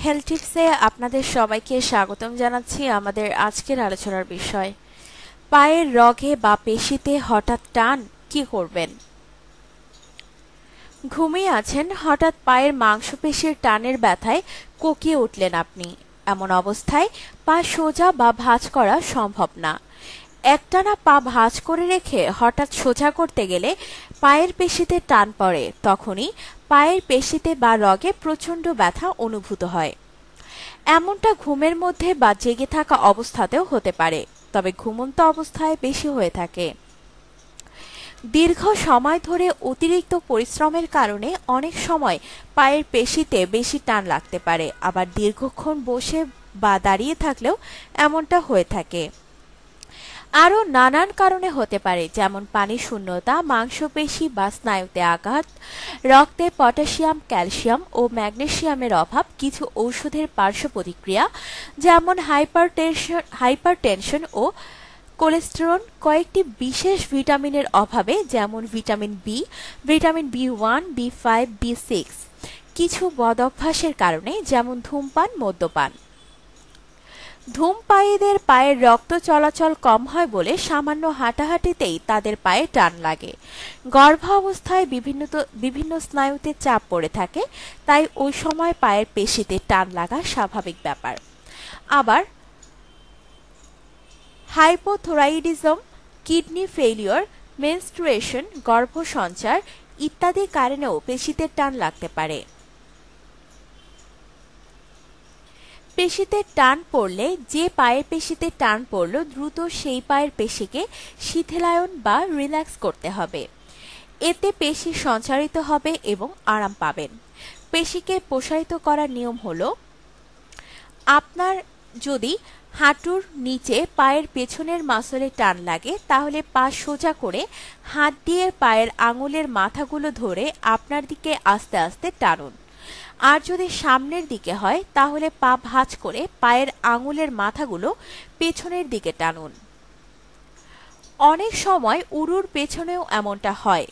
Health টিপসে আপনাদের সবাইকে স্বাগতম জানাচ্ছি। আমাদের আজকের আলোচনার বিষয় পায়ের রগে বা পেশিতে হঠাৎ টান, কি করবেন? ঘুমিয়ে আছেন, হঠাৎ পায়ের মাংসপেশির টানের ব্যথায় কোঁকিয়ে উঠলেন আপনি। এমন অবস্থায় পা সোজা বা ভাঁজ করা সম্ভব না। একটানা পা ভাঁজ করে রেখে হঠাৎ সোজা করতে গেলে পায়ের পেশিতে টান পড়ে। তখনই পায়ের পেশিতে বা রগে প্রচণ্ড ব্যথা অনুভূত হয়। এমনটা ঘুমের মধ্যে বা জেগে থাকা অবস্থাতেও হতে পারে, তবে ঘুমন্ত অবস্থায় বেশি হয়ে থাকে। দীর্ঘ সময় ধরে অতিরিক্ত পরিশ্রমের কারণে অনেক সময় পায়ের পেশিতে বেশি টান লাগতে পারে। আবার দীর্ঘক্ষণ বসে বা দাঁড়িয়ে থাকলেও এমনটা হয়ে থাকে। আরও নানান কারণে হতে পারে, যেমন পানি শূন্যতা, মাংসপেশি বা স্নায়ুতে আঘাত, রক্তে পটাশিয়াম, ক্যালসিয়াম ও ম্যাগনেসিয়ামের অভাব, কিছু ঔষধের পার্শ্ব প্রতিক্রিয়া যেমন হাইপারটেনশন ও কোলেস্টেরল, কয়েকটি বিশেষ ভিটামিনের অভাবে যেমন ভিটামিন বি, ভিটামিন বি1, বি5, বি6, কিছু বদঅভ্যাসের কারণে যেমন ধূমপান, মদ্যপান। ধূমপায়ীদের পায়ের রক্ত চলাচল কম হয় বলে সামান্য হাঁটাহাঁটিতেই তাদের পায়ে টান লাগে। গর্ভাবস্থায় বিভিন্ন স্নায়ুতে চাপ পড়ে থাকে, তাই ওই সময় পায়ের পেশিতে টান লাগা স্বাভাবিক ব্যাপার। আবার হাইপোথোরাইডিজম, কিডনি ফেইলিওর, মেনস্ট্রুয়েশন, গর্ভসঞ্চার ইত্যাদি কারণেও পেশিতে টান লাগতে পারে। পেশিতে টান পড়লে, যে পায়ের পেশিতে টান পড়ল, দ্রুত সেই পায়ের পেশিকে শিথিলায়ন বা রিল্যাক্স করতে হবে। এতে পেশি সঞ্চারিত হবে এবং আরাম পাবেন। পেশিকে প্রসারিত করার নিয়ম হলো, আপনার যদি হাঁটুর নিচে পায়ের পেছনের মাসলে টান লাগে, তাহলে পা সোজা করে হাত দিয়ে পায়ের আঙুলের মাথাগুলো ধরে আপনার দিকে আস্তে আস্তে টানুন। আর যদি সামনের দিকে হয়, তাহলে পা ভাঁজ করে পায়ের আঙুলের মাথাগুলো পেছনের দিকে টানুন। অনেক সময় উরুর পেছনেও এমনটা হয়।